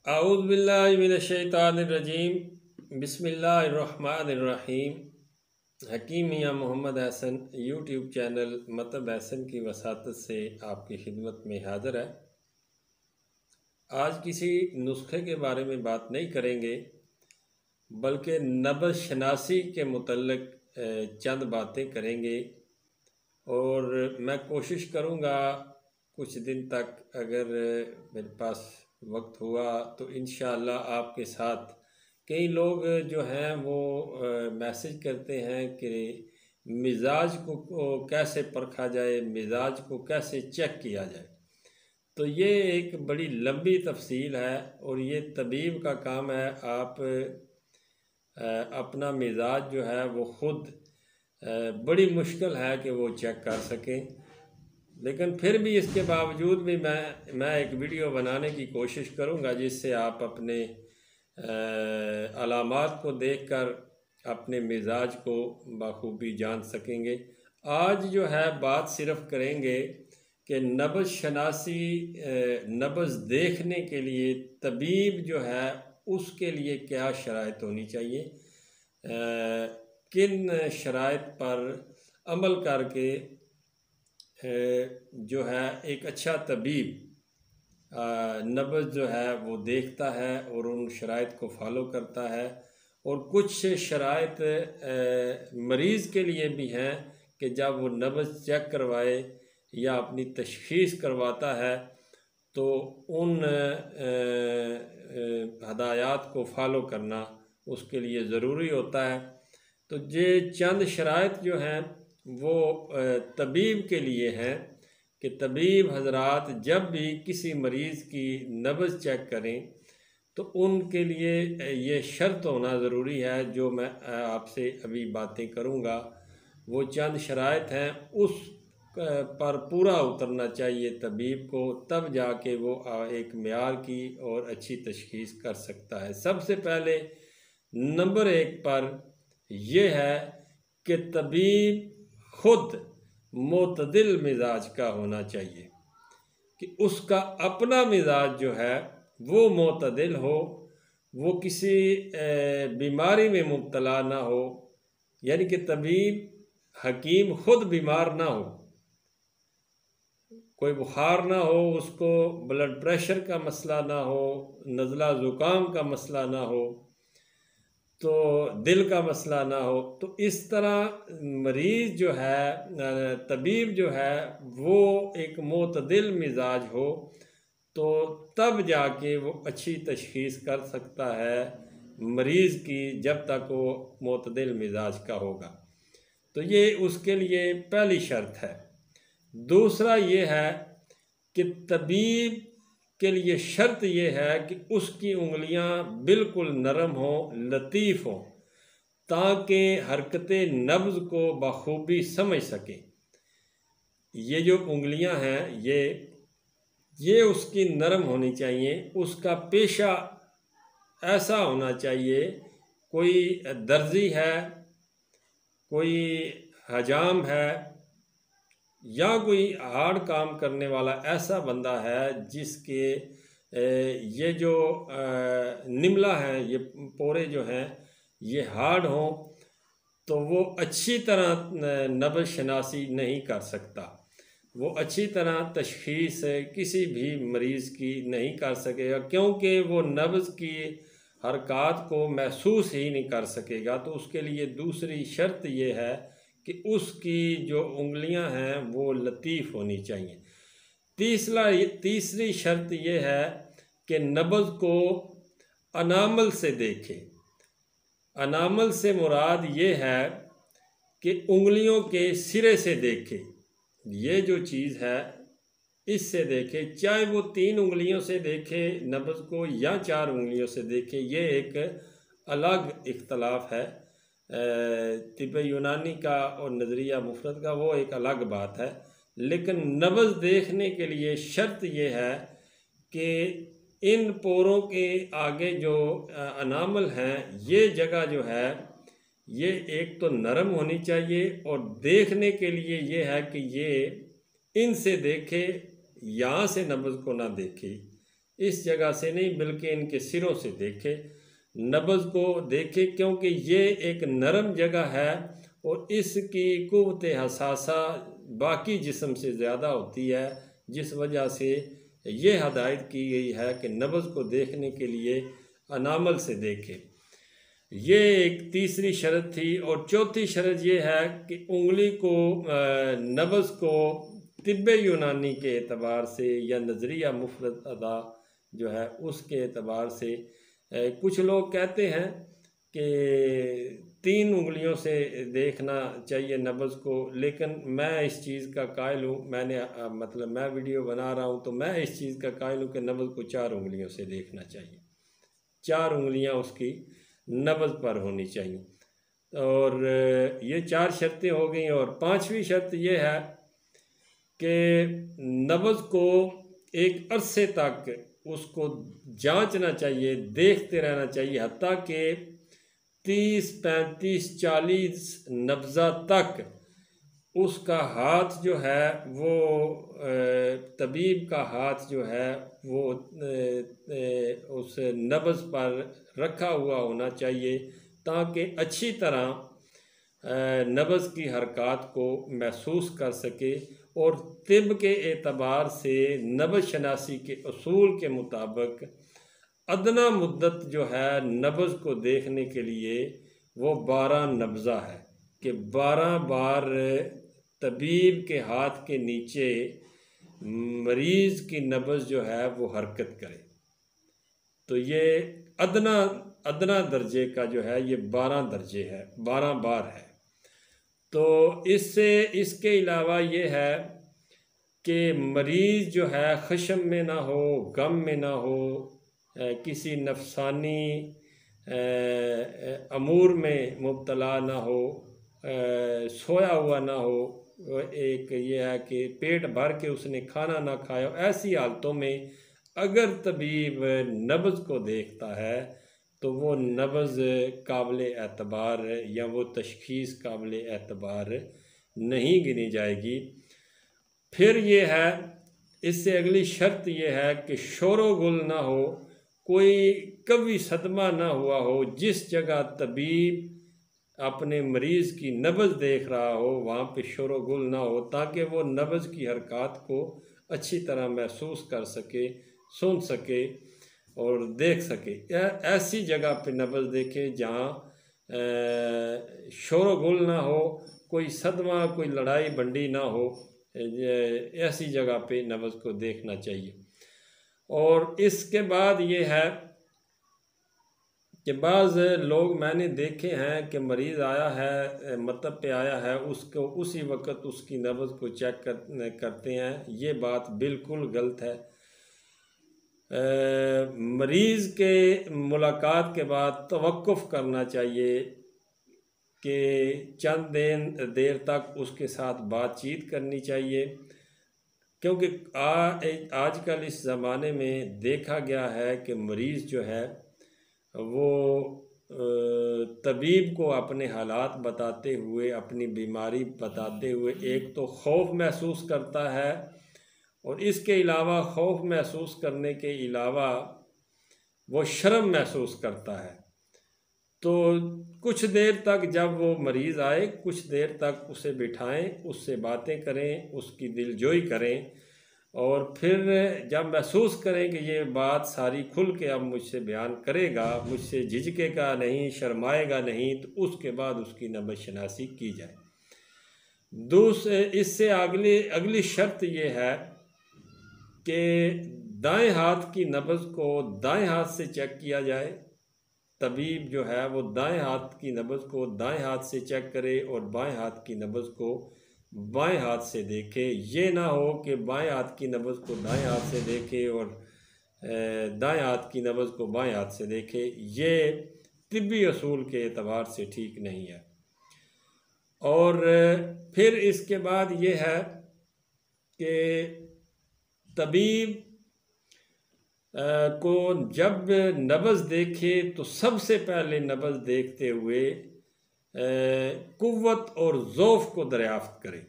आऊज़ बिल्लाहि मिनश शैतानिर रजीम बिस्मिल्लाहिर्रहमानिर्रहीम। हकीम मियाँ मोहम्मद हसन यूट्यूब चैनल मतलब हसन की वसातत से आपकी खिदमत में हाज़िर है। आज किसी नुस्खे के बारे में बात नहीं करेंगे बल्कि नब्ज़ शनासी के मुतल्लिक़ चंद बातें करेंगे और मैं कोशिश करूँगा कुछ दिन तक अगर मेरे पास वक्त हुआ तो इंशाअल्लाह आपके साथ कई लोग जो हैं वो मैसेज करते हैं कि मिजाज को कैसे परखा जाए, मिजाज को कैसे चेक किया जाए। तो ये एक बड़ी लंबी तफसील है और ये तबीब का काम है। आप अपना मिजाज जो है वो ख़ुद बड़ी मुश्किल है कि वो चेक कर सकें, लेकिन फिर भी इसके बावजूद भी मैं एक वीडियो बनाने की कोशिश करूंगा जिससे आप अपने अलामात को देखकर अपने मिजाज को बखूबी जान सकेंगे। आज जो है बात सिर्फ करेंगे कि नब्ज़ शनासी, नब्ज़ देखने के लिए तबीब जो है उसके लिए क्या शराइत होनी चाहिए, किन शराइत पर अमल करके जो है एक अच्छा तबीब नब्ज़ जो है वो देखता है और उन शराइत को फॉलो करता है। और कुछ शराइत मरीज़ के लिए भी हैं कि जब वो नब्ज़ चेक करवाए या अपनी तशख़ीस करवाता है तो उन हदायत को फॉलो करना उसके लिए ज़रूरी होता है। तो ये चंद शराइत जो हैं वो तबीब के लिए हैं कि तबीब हज़रात जब भी किसी मरीज़ की नब्ज़ चेक करें तो उनके लिए ये शर्त होना ज़रूरी है जो मैं आपसे अभी बातें करूँगा। वो चंद शराइत हैं, उस पर पूरा उतरना चाहिए तबीब को, तब जाके वो एक मेयार की और अच्छी तशख़ीस कर सकता है। सबसे पहले नंबर 1 पर यह है कि तबीब ख़ुद मोतदिल मिजाज का होना चाहिए, कि उसका अपना मिजाज जो है वो मोतदिल हो, वो किसी बीमारी में मुब्तला ना हो, यानी कि तबीब हकीम ख़ुद बीमार ना हो, कोई बुखार ना हो, उसको ब्लड प्रेशर का मसला ना हो, नज़ला ज़ुकाम का मसला ना हो, तो दिल का मसला ना हो। तो इस तरह मरीज़ जो है, तबीब जो है वो एक मोतदिल मिजाज हो तो तब जाके वो अच्छी तशख़ीस कर सकता है मरीज़ की, जब तक वो मोतदिल मिजाज का होगा। तो ये उसके लिए पहली शर्त है। दूसरा ये है कि तबीब के लिए शर्त ये है कि उसकी उंगलियां बिल्कुल नरम हों, लतीफ़ हों, ताकि हरकतें नब्ज़ को बखूबी समझ सके। ये जो उंगलियां हैं ये उसकी नरम होनी चाहिए। उसका पेशा ऐसा होना चाहिए, कोई दर्जी है, कोई हजाम है या कोई हार्ड काम करने वाला ऐसा बंदा है जिसके ये जो निमला हैं, ये पोरे जो हैं ये हार्ड हों, तो वो अच्छी तरह नब्ज़ शनासी नहीं कर सकता, वो अच्छी तरह तशख़ीस किसी भी मरीज़ की नहीं कर सकेगा, क्योंकि वो नब्ज़ की हरकत को महसूस ही नहीं कर सकेगा। तो उसके लिए दूसरी शर्त ये है कि उसकी जो उंगलियां हैं वो लतीफ़ होनी चाहिए। तीसरी शर्त ये है कि नब्ज़ को अनामल से देखे। अनामल से मुराद ये है कि उंगलियों के सिरे से देखे। ये जो चीज़ है इससे देखे, चाहे वो 3 उंगलियों से देखे नब्ज़ को या 4 उंगलियों से देखे, ये एक अलग इख्तलाफ है। तिब यूनानी का और नज़रिया मुफ़रद का वो एक अलग बात है, लेकिन नब्ज़ देखने के लिए शर्त ये है कि इन पोरों के आगे जो अनामल हैं ये जगह जो है ये एक तो नरम होनी चाहिए, और देखने के लिए ये है कि ये इनसे देखे, यहाँ से नब्ज़ को ना देखे, इस जगह से नहीं बल्कि इनके सिरों से देखे, नब्ज़ को देखे, क्योंकि ये एक नरम जगह है और इसकी क़ुव्वत हसासा बाकी जिस्म से ज़्यादा होती है, जिस वजह से ये हदायत की गई है कि नब्ज़ को देखने के लिए अनामल से देखे। ये एक तीसरी शर्त थी। और चौथी शर्त ये है कि उंगली को नब्ज़ को तिब्बे यूनानी के एतबार से या नज़रिया मुफरद अदा जो है उसके एतबार से कुछ लोग कहते हैं कि 3 उंगलियों से देखना चाहिए नब्ज़ को, लेकिन मैं इस चीज़ का कायल हूँ, मैं वीडियो बना रहा हूँ तो मैं इस चीज़ का कायल हूँ कि नब्ज़ को 4 उंगलियों से देखना चाहिए, 4 उंगलियाँ उसकी नब्ज़ पर होनी चाहिए। और ये 4 शर्तें हो गई। और 5वीं शर्त ये है कि नब्ज़ को एक अरसे तक उसको जांचना चाहिए, देखते रहना चाहिए, हत्ता कि 30, 35, 40 नब्ज़ा तक उसका हाथ जो है वो तबीब का हाथ जो है वो उस नब्ज़ पर रखा हुआ होना चाहिए, ताकि अच्छी तरह नब्ज़ की हरकत को महसूस कर सके। और तिब के एतबार से नब्ज़ शनासी के उसूल के मुताबिक अदना मुद्दत जो है नब्ज़ को देखने के लिए वो 12 नब्ज़ा है कि 12 बार तबीब के हाथ के नीचे मरीज़ की नब्ज़ जो है वो हरकत करे। तो ये अदना दर्जे का जो है ये 12 दर्जे है, 12 बार है। तो इसके अलावा ये है कि मरीज़ जो है ख़शम में ना हो, गम में ना हो, किसी नफसानी अमूर में मुब्तला ना हो, सोया हुआ ना हो। एक ये है कि पेट भर के उसने खाना ना खाया। ऐसी हालतों में अगर तबीब नब्ज़ को देखता है तो वो नब्ज़ काबिल एतबार या वो तशख़ीस काबिल एतबार नहीं गिनी जाएगी। फिर ये है, इससे अगली शर्त ये है कि शोरो गुल ना हो, कोई कभी सदमा ना हुआ हो। जिस जगह तबीब अपने मरीज़ की नब्ज़ देख रहा हो वहाँ पे शोरो गुल ना हो, ताकि वो नब्ज़ की हरकत को अच्छी तरह महसूस कर सके, सुन सके और देख सके। ऐसी जगह पे नब्ज़ देखे जहाँ शोर गुल ना हो, कोई सदमा, कोई लड़ाई बंडी ना हो, ऐसी जगह पे नब्ज़ को देखना चाहिए। और इसके बाद ये है कि बाज़ लोग मैंने देखे हैं कि मरीज़ आया है, मतलब पे आया है, उसको उसी वक़्त उसकी नब्ज़ को चेक करते हैं। ये बात बिल्कुल गलत है। मरीज़ के मुलाकात के बाद तवक्कुफ़ करना चाहिए कि चंद देर तक उसके साथ बातचीत करनी चाहिए, क्योंकि आजकल इस ज़माने में देखा गया है कि मरीज़ जो है वो तबीब को अपने हालात बताते हुए, अपनी बीमारी बताते हुए एक तो खौफ महसूस करता है, और इसके अलावा खौफ महसूस करने के अलावा वो शर्म महसूस करता है। तो कुछ देर तक जब वो मरीज़ आए, कुछ देर तक उसे बिठाएं, उससे बातें करें, उसकी दिलजोई करें, और फिर जब महसूस करें कि ये बात सारी खुल के अब मुझसे बयान करेगा, मुझसे झिझकेगा नहीं, शर्माएगा नहीं, तो उसके बाद उसकी नब्ज़ शनासी की जाए। इससे अगली शर्त ये है कि दाएं हाथ की नब्ज़ को दाएं हाथ से चेक किया जाए। तबीब जो है वो दाएं हाथ की नब्ज़ को दाएं हाथ से चेक करे और बाएं हाथ की नब्ज़ को बाएं हाथ से देखे। ये ना हो कि बाएं हाथ की नब्ज़ को दाएं हाथ से देखे और दाएं हाथ की नब्ज़ को बाएं हाथ से देखे। ये तिब्बी असूल के एतबार से ठीक नहीं है। और फिर इसके बाद ये है कि तबीब को जब नब्ज़ देखे तो सबसे पहले नब्ज़ देखते हुए क़ुव्वत और ज़ौफ़ को दरियाफ़्त करे।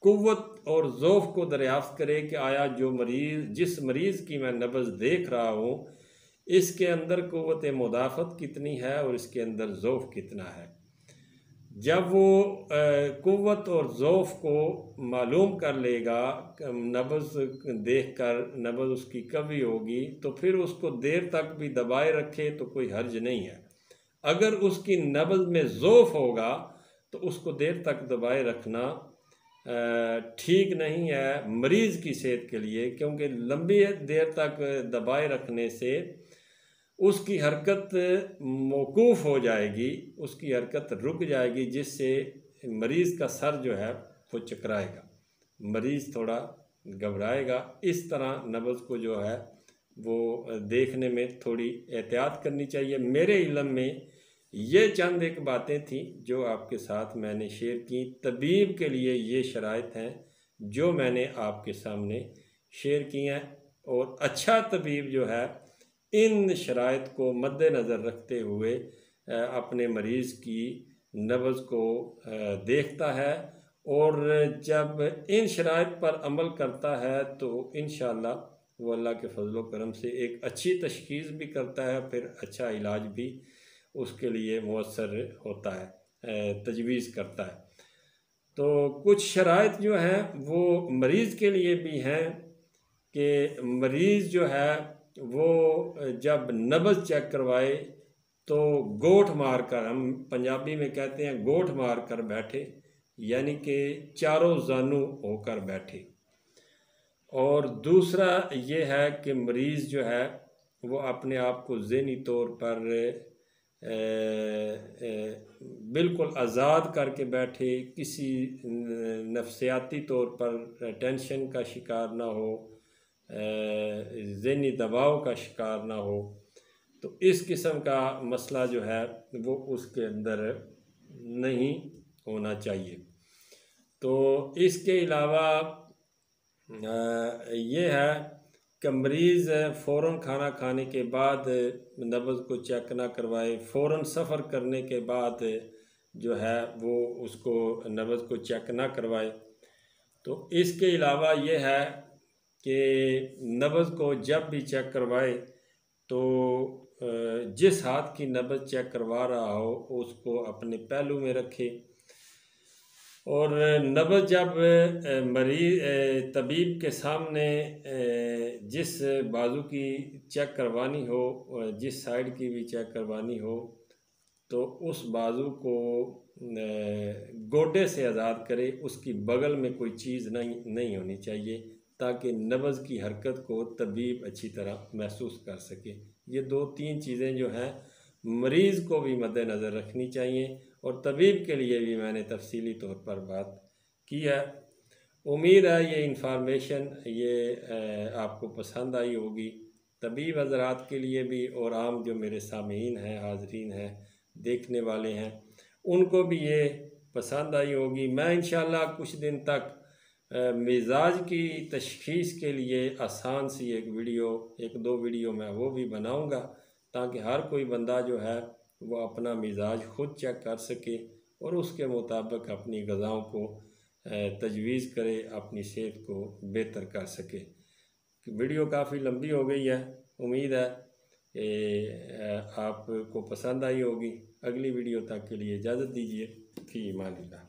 क़ुव्वत और ज़ौफ़ को दरियाफ़्त करे कि आया जिस मरीज़ की मैं नब्ज़ देख रहा हूँ इसके अंदर क़ुव्वत मुदाफ़त कितनी है और इसके अंदर ज़ौफ़ कितना है। जब वो क़ुव्वत और ज़ौफ़ को मालूम कर लेगा, नब्ज़ देख कर नब्ज़ उसकी कभी होगी तो फिर उसको देर तक भी दबाए रखे तो कोई हर्ज नहीं है। अगर उसकी नब्ज़ में ज़ौफ़ होगा तो उसको देर तक दबाए रखना ठीक नहीं है मरीज़ की सेहत के लिए, क्योंकि लंबी देर तक दबाए रखने से उसकी हरकत मौकूफ़ हो जाएगी, उसकी हरकत रुक जाएगी, जिससे मरीज़ का सर जो है वो चकराएगा, मरीज़ थोड़ा घबराएगा। इस तरह नब्ज़ को जो है वो देखने में थोड़ी एहतियात करनी चाहिए। मेरे इल्म में ये चंद एक बातें थी जो आपके साथ मैंने शेयर की। तबीब के लिए ये शराइत हैं जो मैंने आपके सामने शेयर की हैं, और अच्छा तबीब जो है इन शराइत को मद्देनज़र रखते हुए अपने मरीज़ की नब्ज़ को देखता है, और जब इन शराइत पर अमल करता है तो इंशाअल्लाह वो अल्लाह के फजल करम से एक अच्छी तशख़ीस भी करता है, फिर अच्छा इलाज भी उसके लिए मुयस्सर होता है, तजवीज़ करता है। तो कुछ शराइत जो हैं वो मरीज़ के लिए भी हैं कि मरीज़ जो है वो जब नब्ज़ चेक करवाए तो गोठ मार कर, हम पंजाबी में कहते हैं गोठ मार कर बैठे, यानी कि चारों जानू होकर बैठे। और दूसरा ये है कि मरीज़ जो है वो अपने आप को ज़हनी तौर पर बिल्कुल आज़ाद करके बैठे, किसी नफ्सियाती तौर पर टेंशन का शिकार ना हो, ज़हनी दबाव का शिकार ना हो। तो इस किस्म का मसला जो है वो उसके अंदर नहीं होना चाहिए। तो इसके अलावा ये है कि मरीज़ फ़ौरन खाना खाने के बाद नब्ज़ को चेक ना करवाए, फ़ौरन सफ़र करने के बाद जो है वो उसको नब्ज़ को चेक ना करवाए। तो इसके अलावा ये है कि नब्ज़ को जब भी चेक करवाए तो जिस हाथ की नब्ज़ चेक करवा रहा हो उसको अपने पहलू में रखे, और नब्ज़ जब तबीब के सामने जिस बाजू की चेक करवानी हो, जिस साइड की भी चेक करवानी हो, तो उस बाजू को गोडे से आज़ाद करे, उसकी बगल में कोई चीज़ नहीं होनी चाहिए, ताकि नब्ज़ की हरकत को तबीब अच्छी तरह महसूस कर सके। ये 2-3 चीज़ें जो हैं मरीज़ को भी मद्देनज़र रखनी चाहिए, और तबीब के लिए भी मैंने तफसीली तौर पर बात की है। उम्मीद है ये इंफॉर्मेशन आपको पसंद आई होगी। तबीब हज़रात के लिए भी और आम जो मेरे सामीन हैं, हाज़रीन हैं, देखने वाले हैं, उनको भी ये पसंद आई होगी। मैं इंशाअल्लाह कुछ दिन तक मिजाज की तशख़ीस के लिए आसान सी एक दो वीडियो मैं वो भी बनाऊंगा, ताकि हर कोई बंदा जो है वो अपना मिजाज ख़ुद चेक कर सके और उसके मुताबिक अपनी ग़िज़ाओं को तजवीज़ करे, अपनी सेहत को बेहतर कर सके। वीडियो काफ़ी लंबी हो गई है, उम्मीद है कि आपको पसंद आई होगी। अगली वीडियो तक के लिए इजाज़त दीजिए। फ़ी अमानिल्लाह।